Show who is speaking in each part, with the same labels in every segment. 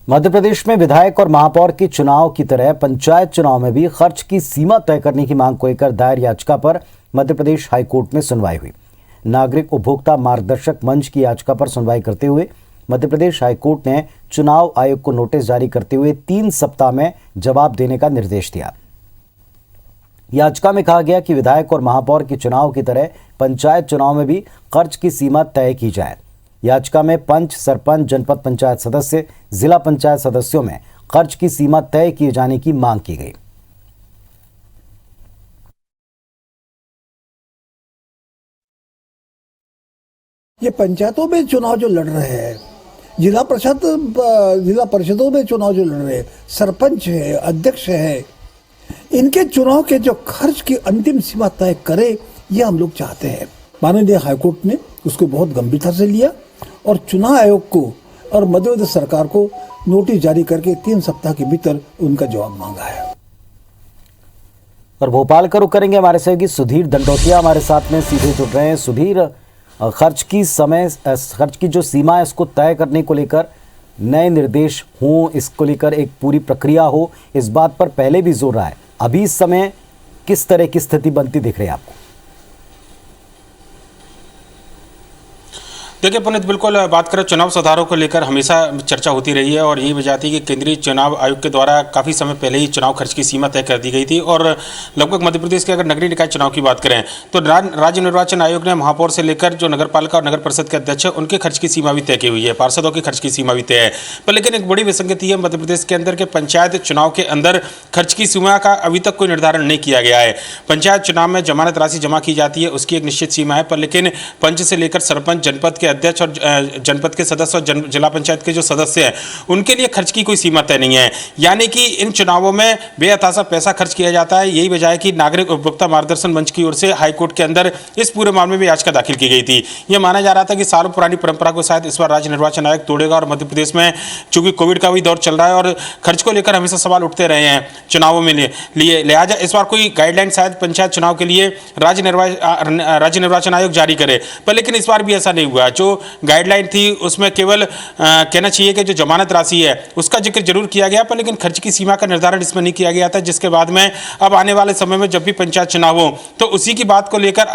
Speaker 1: मध्य प्रदेश में विधायक और महापौर के चुनाव की तरह पंचायत चुनाव में भी खर्च की सीमा तय करने की मांग को लेकर दायर याचिका पर मध्य प्रदेश हाईकोर्ट में सुनवाई हुई। नागरिक उपभोक्ता मार्गदर्शक मंच की याचिका पर सुनवाई करते हुए मध्य प्रदेश हाईकोर्ट ने चुनाव आयोग को नोटिस जारी करते हुए 3 सप्ताह में जवाब देने का निर्देश दिया। याचिका में कहा गया कि विधायक और महापौर के चुनाव की तरह पंचायत चुनाव में भी खर्च की सीमा तय की जाए। याचिका में पंच, सरपंच, जनपद पंचायत सदस्य, जिला पंचायत सदस्यों में खर्च की सीमा तय किए जाने की मांग की गई।
Speaker 2: ये पंचायतों में चुनाव जो लड़ रहे हैं, जिला परिषदों में चुनाव जो लड़ रहे हैं, सरपंच है, अध्यक्ष है, इनके चुनाव के जो खर्च की अंतिम सीमा तय करे, ये हम लोग चाहते हैं। माननीय हाईकोर्ट ने उसको बहुत गंभीरता से लिया और चुनाव आयोग को और मध्य प्रदेश सरकार को नोटिस जारी करके 3 सप्ताह के भीतर उनका जवाब मांगा है।
Speaker 1: और भोपाल का रुख करेंगे, हमारे सहयोगी सुधीर दंडोतिया हमारे साथ में सीधे जुड़ रहे हैं। सुधीर, खर्च की जो सीमा है इसको तय करने को लेकर नए निर्देश हों, इसको लेकर एक पूरी प्रक्रिया हो, इस बात पर पहले भी जोर रहा है। अभी इस समय किस तरह की स्थिति बनती दिख रही है आपको?
Speaker 3: देखिए पुनीत, बिल्कुल बात करें चुनाव सुधारों को लेकर हमेशा चर्चा होती रही है और यही वजह थी कि केंद्रीय चुनाव आयोग के द्वारा काफ़ी समय पहले ही चुनाव खर्च की सीमा तय कर दी गई थी। और लगभग मध्य प्रदेश के अगर नगरीय निकाय चुनाव की बात करें तो राज्य निर्वाचन आयोग ने महापौर से लेकर जो नगर पालिका और नगर परिषद के अध्यक्ष है उनके खर्च की सीमा भी तय की हुई है, पार्षदों की खर्च की सीमा भी तय है। पर लेकिन एक बड़ी विसंगति है मध्य प्रदेश के अंदर के पंचायत चुनाव के अंदर खर्च की सीमा का अभी तक कोई निर्धारण नहीं किया गया है। पंचायत चुनाव में जमानत राशि जमा की जाती है, उसकी एक निश्चित सीमा है, पर लेकिन पंच से लेकर सरपंच, जनपद के अध्यक्ष और जनपद के सदस्य और जिला पंचायत के जो सदस्य हैं उनके लिए खर्च की कोई सीमा तय नहीं है। यानी कि इन चुनावों में बेअताशा पैसा खर्च किया जाता है। यही वजह है कि नागरिक उपभोक्ता मार्गदर्शन मंच की ओर से हाईकोर्ट के अंदर इस पूरे मामले में याचिका दाखिल की गई थी। यह माना जा रहा था कि सालों पुरानी परंपरा को शायद इस बार राज्य निर्वाचन आयोग तोड़ेगा और मध्य प्रदेश में चूंकि कोविड का भी दौर चल रहा है और खर्च को लेकर हमेशा सवाल उठते रहे हैं चुनावों में लिए लिहाजा इस बार कोई गाइडलाइन शायद पंचायत चुनाव के लिए राज्य निर्वाचन आयोग जारी करे। पर लेकिन इस बार भी ऐसा नहीं हुआ। जो गाइडलाइन थी उसमें केवल कहना चाहिए कि जो जमानत राशि है उसका जिक्र जरूर किया गया, पर लेकिन खर्च की सीमा का निर्धारण इसमें नहीं किया गया था। जिसके बाद में अब आने वाले समय में जब भी पंचायत चुनाव हो तो उसी की बात को लेकर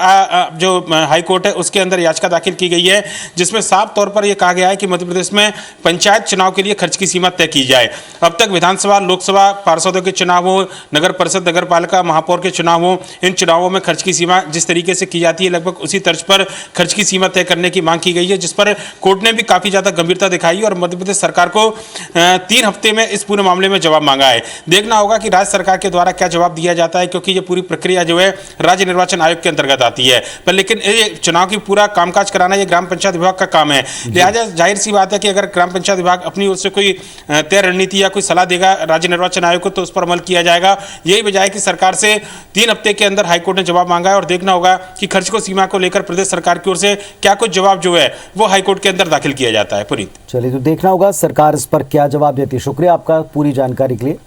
Speaker 3: जो हाईकोर्ट है उसके अंदर याचिका दाखिल की गई है, जिसमें साफ तौर पर यह कहा गया है कि मध्य प्रदेश में पंचायत चुनाव के लिए खर्च की सीमा तय की जाए। अब तक विधानसभा, लोकसभा, पार्षदों के चुनाव हो, नगर परिषद, नगर पालिका, महापौर के चुनाव हो, इन चुनावों में खर्च की सीमा जिस तरीके से की जाती है लगभग उसी तर्ज पर खर्च की सीमा तय करने की मांग की गई है, जिस पर कोर्ट ने भी काफी ज्यादा गंभीरता दिखाई और मध्य प्रदेश सरकार को 3 हफ्ते में इस पूरे मामले में जवाब मांगा है। देखना होगा कि राज्य सरकार के द्वारा क्या जवाब दिया जाता है, क्योंकि ये पूरी प्रक्रिया जो है राज्य निर्वाचन आयोग के अंतर्गत आती है। पर लेकिन ये चुनाव की पूरा कामकाज कराना ये ग्राम पंचायत विभाग का काम है। लिहाजा जाहिर सी बात है कि अगर ग्राम पंचायत विभाग अपनी ओर से कोई तय रणनीति या कोई सलाह देगा राज्य निर्वाचन आयोग को तो उस पर अमल किया जाएगा। यही वजह है कि सरकार से 3 हफ्ते के अंदर हाईकोर्ट ने जवाब मांगा है और देखना होगा कि खर्च को सीमा को लेकर प्रदेश सरकार की ओर से क्या कुछ जवाब जो है वो हाईकोर्ट के अंदर दाखिल किया जाता है। पुनीत,
Speaker 1: चलिए तो देखना होगा सरकार इस पर क्या जवाब देती है। शुक्रिया आपका पूरी जानकारी के लिए।